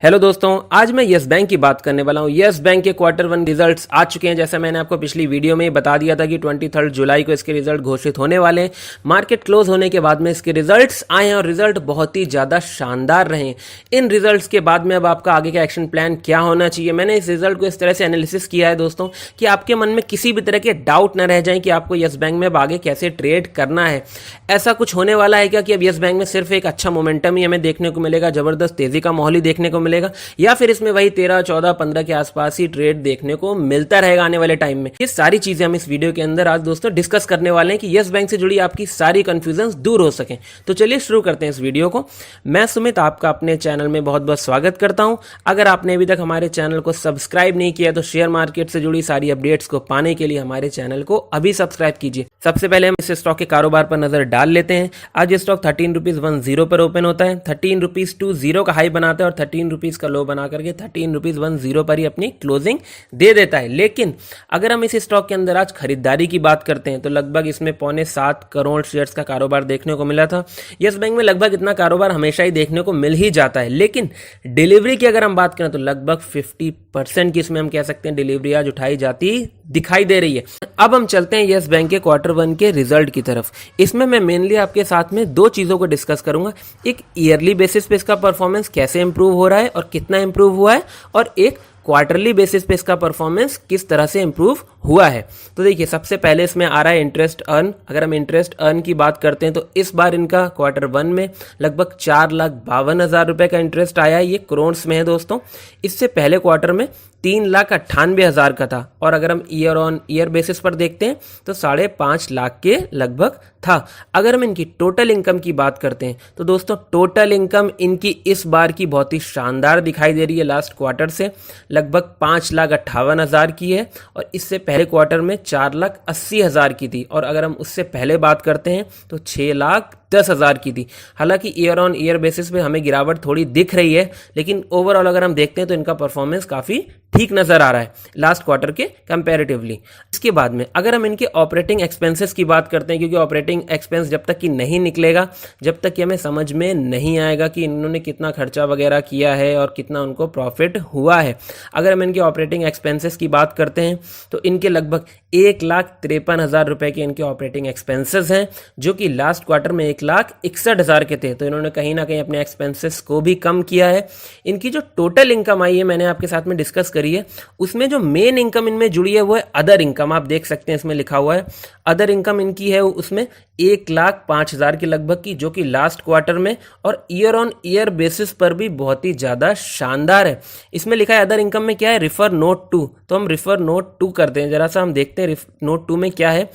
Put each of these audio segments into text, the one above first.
Hello दोस्तों, आज मैं यस बैंक की बात करने वाला हूँ। यस बैंक के क्वार्टर वन रिजल्ट्स आ चुके हैं। जैसा मैंने आपको पिछली वीडियो में बता दिया था कि 23 जुलाई को इसके रिजल्ट घोषित होने वाले हैं। मार्केट क्लोज होने के बाद में इसके रिजल्ट्स आए हैं और रिजल्ट बहुत ही ज़्यादा शानदार रहे। इन रिजल्ट्स के बाद में अब आपका आगे का एक्शन प्लान क्या होना चाहिए, मैंने इस रिजल्ट को इस तरह से एनालिसिस किया है दोस्तों कि आपके मन में किसी भी तरह के डाउट न रह जाए कि आपको यस बैंक में अब आगे कैसे ट्रेड करना है। ऐसा कुछ होने वाला है क्या कि अब यस बैंक में सिर्फ एक अच्छा मोमेंटम ही हमें देखने को मिलेगा, जबरदस्त तेजी का माहौल ही देखने को मिलेगा, या फिर इसमें वही 13, 14, 15 के आसपास ही ट्रेड देखने को मिलता रहेगा आने वाले टाइम में। ये सारी चीजें हम इस वीडियो के अंदर आज दोस्तों डिस्कस करने वाले हैं कि यस बैंक से जुड़ी आपकी सारी कंफ्यूजन दूर हो सके। तो चलिए शुरू करते हैं इस वीडियो को। मैं सुमित आपका अपने चैनल में बहुत बहुत स्वागत करता हूं। अगर आपने अभी तक हमारे चैनल को सब्सक्राइब नहीं किया तो शेयर मार्केट से जुड़ी सारी अपडेट्स को पाने के लिए हमारे चैनल को अभी सब्सक्राइब कीजिए। सबसे पहले हम इस स्टॉक के कारोबार पर नजर डाल लेते हैं। आज ये स्टॉक 13.10 पर ओपन होता है, 13.20 का हाई बनाता है और 13 रुपीज का लो बना करके 13.10 पर ही अपनी क्लोजिंग दे देता है। लेकिन अगर हम इस स्टॉक के अंदर आज खरीदारी की बात करते हैं तो लगभग इसमें 6.25 करोड़ शेयर्स का कारोबार देखने को मिला था। यस बैंक में लगभग इतना कारोबार हमेशा ही देखने को मिल ही जाता है, लेकिन डिलीवरी की अगर हम बात करें तो लगभग 50% की इसमें हम कह सकते हैं डिलीवरी आज उठाई जाती दिखाई दे रही है। अब हम चलते हैं यस बैंक के क्वार्टर वन के रिजल्ट की तरफ। इसमें मैं मेनली आपके साथ में दो चीजों को डिस्कस करूंगा, एक ईयरली बेसिस पे इसका परफॉर्मेंस कैसे इंप्रूव हो रहा है और कितना इंप्रूव हुआ है, और एक क्वार्टरली बेसिस पे इसका परफॉर्मेंस किस तरह से इंप्रूव हुआ है। तो देखिए, सबसे पहले इसमें आ रहा है इंटरेस्ट अर्न। अगर हम इंटरेस्ट अर्न की बात करते हैं तो इस बार इनका क्वार्टर वन में लगभग 4,52,000 रुपए का इंटरेस्ट आया है। ये करोड़ में है दोस्तों। इससे पहले क्वार्टर में 3,98,000 का था, और अगर हम ईयर ऑन ईयर बेसिस पर देखते हैं तो 5.5 लाख के लगभग था। अगर हम इनकी टोटल इनकम की बात करते हैं तो दोस्तों टोटल इनकम इनकी इस बार की बहुत ही शानदार दिखाई दे रही है। लास्ट क्वार्टर से लगभग 5,58,000 की है और इससे पहले क्वार्टर में 4,80,000 की थी, और अगर हम उससे पहले बात करते हैं तो 6,10,000 की थी। हालांकि ईयर ऑन ईयर बेसिस पे हमें गिरावट थोड़ी दिख रही है, लेकिन ओवरऑल अगर हम देखते हैं तो इनका परफॉर्मेंस काफी ठीक नजर आ रहा है लास्ट क्वार्टर के कंपैरेटिवली। इसके बाद में अगर हम इनके ऑपरेटिंग एक्सपेंसेस की बात करते हैं, क्योंकि ऑपरेटिंग एक्सपेंस जब तक कि नहीं निकलेगा, जब तक कि हमें समझ में नहीं आएगा कि इन्होंने कितना खर्चा वगैरह किया है और कितना उनको प्रॉफिट हुआ है। अगर हम इनके ऑपरेटिंग एक्सपेंसेस की बात करते हैं तो इनके लगभग 1,53,000 रुपए के इनके ऑपरेटिंग एक्सपेंसेस हैं, जो कि लास्ट क्वार्टर में 1,61,000 के थे। तो इन्होंने कहीं ना कहीं अपने एक्सपेंसेस को भी कम किया है। इनकी जो टोटल इनकम आई है, मैंने आपके साथ में डिस्कस करी है, उसमें जो मेन इनकम इनमें जुड़ी है वो है अदर इनकम। आप देख सकते हैं इसमें लिखा हुआ है अदर इनकम इनकी है उसमें 1,05,000 के लगभग की, जो कि लास्ट क्वार्टर में और ईयर ऑन ईयर बेसिस पर भी बहुत ही ज्यादा शानदार है। इसमें लिखा है अदर इनकम में क्या है, रिफर नोट 2। तो हम रिफर नोट 2 करते हैं, जरा सा हम देखते हैं नोट 2 में क्या है।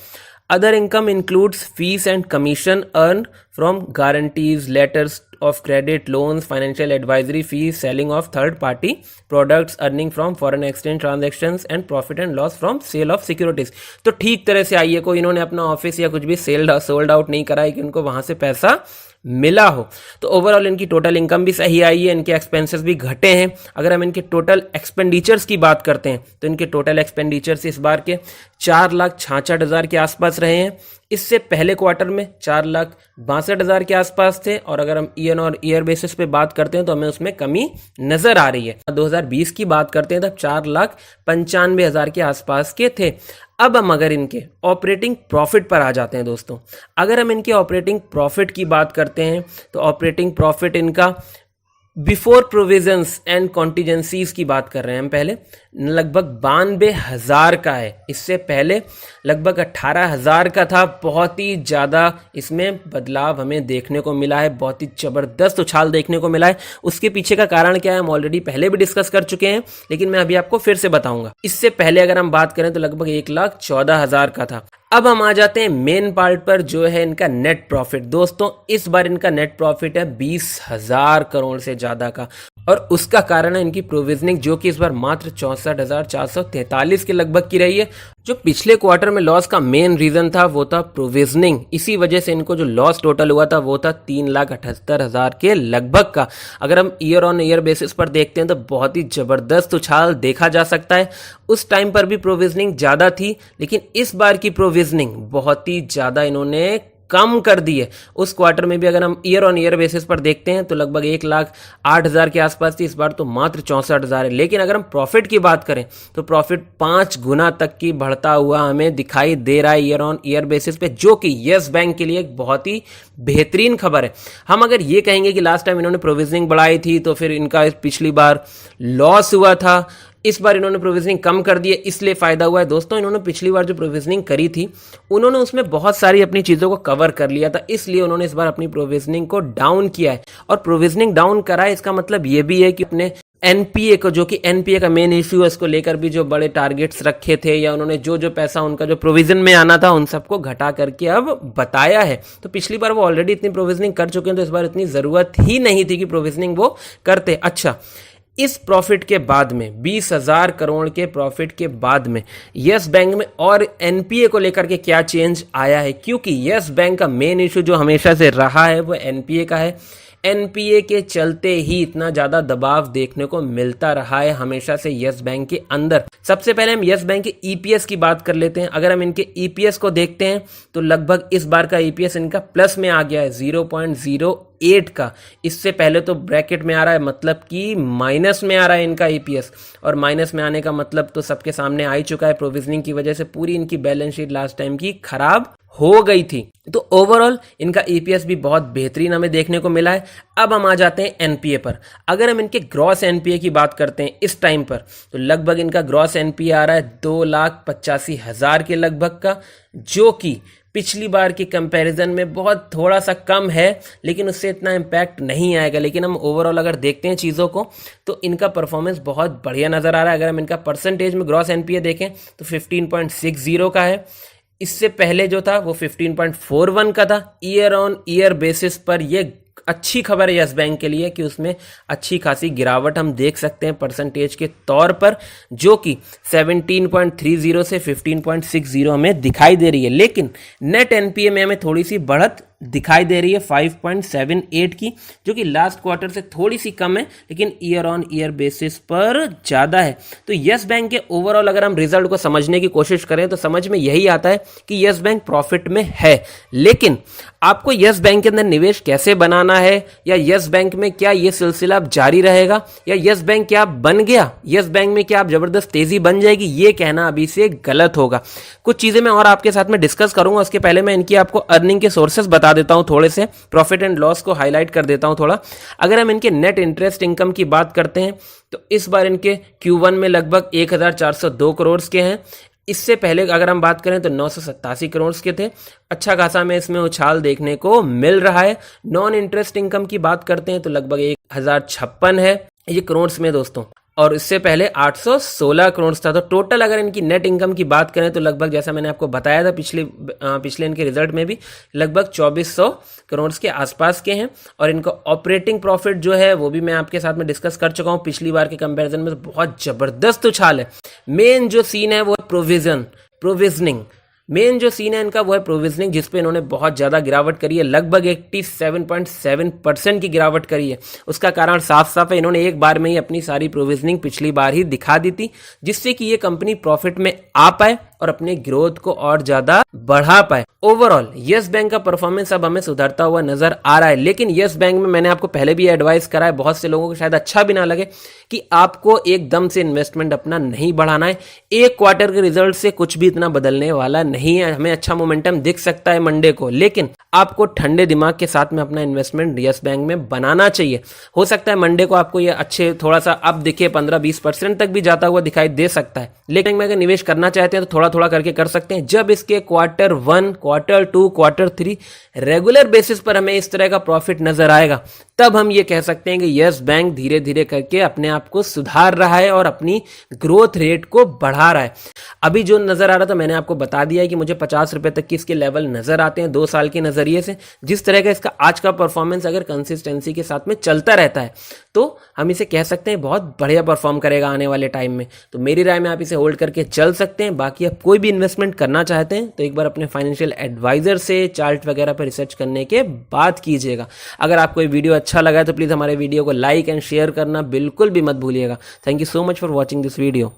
Other income includes fees and commission earned from guarantees, letters of credit, loans, financial advisory fees, selling of third-party products, earning from foreign exchange transactions, and profit and loss from sale of securities। तो ठीक तरह से आइए, कोई इन्होंने अपना office या कुछ भी सोल्ड आउट नहीं करा है कि उनको वहां से पैसा मिला हो। तो ओवरऑल इनकी टोटल इनकम भी सही आई है, इनके एक्सपेंसेस भी घटे हैं। अगर हम इनके टोटल एक्सपेंडिचर्स की बात करते हैं तो इनके टोटल एक्सपेंडिचर्स इस बार के 4,66,000 के आसपास रहे हैं। इससे पहले क्वार्टर में 4,62,000 के आसपास थे, और अगर हम ईयर और ईयर बेसिस पे बात करते हैं तो हमें उसमें कमी नजर आ रही है। 2020 की बात करते हैं तब 4,95,000 के आसपास के थे। अब हम अगर इनके ऑपरेटिंग प्रॉफिट पर आ जाते हैं दोस्तों, अगर हम इनके ऑपरेटिंग प्रॉफिट की बात करते हैं तो ऑपरेटिंग प्रॉफिट इनका बिफोर प्रोविजंस एंड कॉन्टीजेंसीज की बात कर रहे हैं हम, पहले लगभग 92,000 का है। इससे पहले लगभग 18,000 का था। बहुत ही ज़्यादा इसमें बदलाव हमें देखने को मिला है, बहुत ही ज़बरदस्त उछाल देखने को मिला है। उसके पीछे का कारण क्या है हम ऑलरेडी पहले भी डिस्कस कर चुके हैं, लेकिन मैं अभी आपको फिर से बताऊंगा। इससे पहले अगर हम बात करें तो लगभग 1,14,000 का था। अब हम आ जाते हैं मेन पार्ट पर, जो है इनका नेट प्रॉफिट। दोस्तों इस बार इनका नेट प्रॉफिट है 20,000 करोड़ से ज्यादा का, और उसका कारण है इनकी प्रोविजनिंग, जो कि इस बार मात्र 64,443 के लगभग की रही है। जो पिछले क्वार्टर में लॉस का मेन रीजन था वो था प्रोविजनिंग। इसी वजह से इनको जो लॉस टोटल हुआ था वो था 3,78,000 के लगभग का। अगर हम ईयर ऑन ईयर बेसिस पर देखते हैं तो बहुत ही जबरदस्त उछाल देखा जा सकता है। उस टाइम पर भी प्रोविजनिंग ज्यादा थी, लेकिन इस बार की प्रोविजनिंग बहुत ही ज्यादा इन्होंने कम कर दी है। उस क्वार्टर में भी अगर हम ईयर ऑन ईयर बेसिस पर देखते हैं तो लगभग 1,08,000 के आसपास थी, इस बार तो मात्र 64,000 है। लेकिन अगर हम प्रॉफिट की बात करें तो प्रॉफिट 5 गुना तक की बढ़ता हुआ हमें दिखाई दे रहा है ईयर ऑन ईयर बेसिस पे, जो कि यस बैंक के लिए एक बहुत ही बेहतरीन खबर है। हम अगर ये कहेंगे कि लास्ट टाइम इन्होंने प्रोविजनिंग बढ़ाई थी तो फिर इनका पिछली बार लॉस हुआ था, इस बार इन्होंने प्रोविजनिंग कम कर दी है इसलिए फायदा हुआ है। दोस्तों, इन्होंने पिछली बार जो प्रोविजनिंग करी थी उन्होंने उसमें बहुत सारी अपनी चीजों को कवर कर लिया था, इसलिए उन्होंने इस बार अपनी प्रोविजनिंग को डाउन किया है। और प्रोविजनिंग डाउन करा है इसका मतलब ये भी है कि अपने एनपीए को, जो कि एनपीए का मेन इश्यू है, इसको लेकर भी जो बड़े टारगेट्स रखे थे या उन्होंने जो पैसा उनका जो प्रोविजन में आना था उन सबको घटा करके अब बताया है। तो पिछली बार वो ऑलरेडी इतनी प्रोविजनिंग कर चुके हैं तो इस बार इतनी जरूरत ही नहीं थी कि प्रोविजनिंग वो करते। अच्छा, इस प्रॉफिट के बाद में 20,000 करोड़ के प्रॉफिट के बाद में यस बैंक में और एनपीए को लेकर के क्या चेंज आया है, क्योंकि यस बैंक का मेन इशू जो हमेशा से रहा है वो एनपीए का है। एनपीए के चलते ही इतना ज्यादा दबाव देखने को मिलता रहा है हमेशा से यस बैंक के अंदर। सबसे पहले हम यस बैंक के ईपीएस की बात कर लेते हैं। अगर हम इनके ईपीएस को देखते हैं तो लगभग इस बार का ईपीएस इनका प्लस में आ गया है 0.08 का। इससे पहले तो ब्रैकेट में आ रहा है, मतलब कि माइनस में आ रहा है इनका ईपीएस, और माइनस में आने का मतलब तो सबके सामने आ ही चुका है। प्रोविजनिंग की वजह से पूरी इनकी बैलेंस शीट लास्ट टाइम की खराब हो गई थी। तो ओवरऑल इनका ईपीएस भी बहुत बेहतरीन हमें देखने को मिला है। अब हम आ जाते हैं एनपीए पर। अगर हम इनके ग्रॉस एनपीए की बात करते हैं इस टाइम पर तो लगभग इनका ग्रॉस एनपीए आ रहा है 2,85,000 के लगभग का, जो कि पिछली बार की कंपैरिजन में बहुत थोड़ा सा कम है, लेकिन उससे इतना इम्पैक्ट नहीं आएगा। लेकिन हम ओवरऑल अगर देखते हैं चीज़ों को तो इनका परफॉर्मेंस बहुत बढ़िया नज़र आ रहा है। अगर हम इनका परसेंटेज में ग्रॉस एनपीए देखें तो 15.60 का है। इससे पहले जो था वो 15.41 का था। ईयर ऑन ईयर बेसिस पर ये अच्छी खबर है यस बैंक के लिए कि उसमें अच्छी खासी गिरावट हम देख सकते हैं परसेंटेज के तौर पर, जो कि 17.30 से 15.60 हमें दिखाई दे रही है। लेकिन नेट एनपीए में हमें थोड़ी सी बढ़त दिखाई दे रही है 5.78 की, जो कि लास्ट क्वार्टर से थोड़ी सी कम है लेकिन ईयर ऑन ईयर बेसिस पर ज्यादा है। तो यस बैंक के ओवरऑल अगर हम रिजल्ट को समझने की कोशिश करें तो समझ में यही आता है कि यस बैंक प्रॉफिट में है। लेकिन आपको यस बैंक के अंदर निवेश कैसे बनाना है, या यस बैंक में क्या ये सिलसिला अब जारी रहेगा, या यस बैंक क्या बन गया, यस बैंक में क्या आप जबरदस्त तेजी बन जाएगी, ये कहना अभी से गलत होगा। कुछ चीजें मैं और आपके साथ में डिस्कस करूंगा, उसके पहले मैं इनकी आपको अर्निंग के सोर्सेस बता देता हूं, थोड़े से प्रॉफिट एंड लॉस को हाईलाइट कर देता हूं थोड़ा। अगर हम इनके नेट इंटरेस्ट इनकम की बात करते हैं तो इस बार इनके Q1 में लगभग 1,402 करोड़ के हैं। इससे पहले अगर हम बात करें तो 987 करोड़ के थे। अच्छा खासा हमें इसमें उछाल देखने को मिल रहा है। नॉन इंटरेस्ट इनकम की बात करते हैं तो लगभग 1,056 है ये करोड़ में दोस्तों, और इससे पहले 816 करोड़ था। तो टोटल अगर इनकी नेट इनकम की बात करें तो लगभग, जैसा मैंने आपको बताया था पिछले इनके रिजल्ट में भी, लगभग 2400 करोड़ के आसपास के हैं। और इनका ऑपरेटिंग प्रॉफिट जो है वो भी मैं आपके साथ में डिस्कस कर चुका हूं। पिछली बार के कंपैरिजन में तो बहुत जबरदस्त उछाल है। मेन जो सीन है वो प्रोविजनिंग मेन जो सीन है इनका वो है प्रोविजनिंग, जिसपे इन्होंने बहुत ज्यादा गिरावट करी है, लगभग 87.7% की गिरावट करी है। उसका कारण साफ साफ है, इन्होंने एक बार में ही अपनी सारी प्रोविजनिंग पिछली बार ही दिखा दी थी, जिससे कि ये कंपनी प्रॉफिट में आ पाए और अपने ग्रोथ को और ज्यादा बढ़ा पाए। ओवरऑल यस बैंक का परफॉर्मेंस अब हमें सुधरता हुआ नजर आ रहा है। लेकिन यस बैंक में मैंने आपको पहले भी एडवाइस करा है, बहुत से लोगों को शायद अच्छा भी ना लगे, कि आपको एकदम से इन्वेस्टमेंट अपना नहीं बढ़ाना है। एक क्वार्टर के रिजल्ट से कुछ भी इतना बदलने वाला नहीं है। हमें अच्छा मोमेंटम दिख सकता है मंडे को, लेकिन आपको ठंडे दिमाग के साथ में अपना इन्वेस्टमेंट यस बैंक में बनाना चाहिए। हो सकता है मंडे को आपको ये अच्छे थोड़ा सा अब दिखे, 15-20% तक भी जाता हुआ दिखाई दे सकता है। लेकिन में अगर निवेश करना चाहते हैं तो थोड़ा थोड़ा करके कर सकते हैं। जब इसके Q1, Q2, Q3 regular basis पर हमें इस तरह का प्रॉफिट नजर आएगा, तब हम ये कह सकते हैं कि यस बैंक धीरे धीरे करके अपने आप को सुधार रहा है और अपनी ग्रोथ रेट को बढ़ा रहा है। अभी जो नजर आ रहा था मैंने आपको बता दिया है कि मुझे 50 रुपए तक की इसके लेवल नजर आते हैं 2 साल के नजरिए से। जिस तरह का इसका आज का परफॉर्मेंस अगर कंसिस्टेंसी के साथ में चलता रहता है तो हम इसे कह सकते हैं बहुत बढ़िया परफॉर्म करेगा आने वाले टाइम में। तो मेरी राय में आप इसे होल्ड करके चल सकते हैं। बाकी आप कोई भी इन्वेस्टमेंट करना चाहते हैं तो एक बार अपने फाइनेंशियल एडवाइजर से चार्ट वगैरह पर रिसर्च करने के बाद कीजिएगा। अगर आपको ये वीडियो अच्छा लगा है तो प्लीज हमारे वीडियो को लाइक एंड शेयर करना बिल्कुल भी मत भूलिएगा। Thank you so much for watching this video.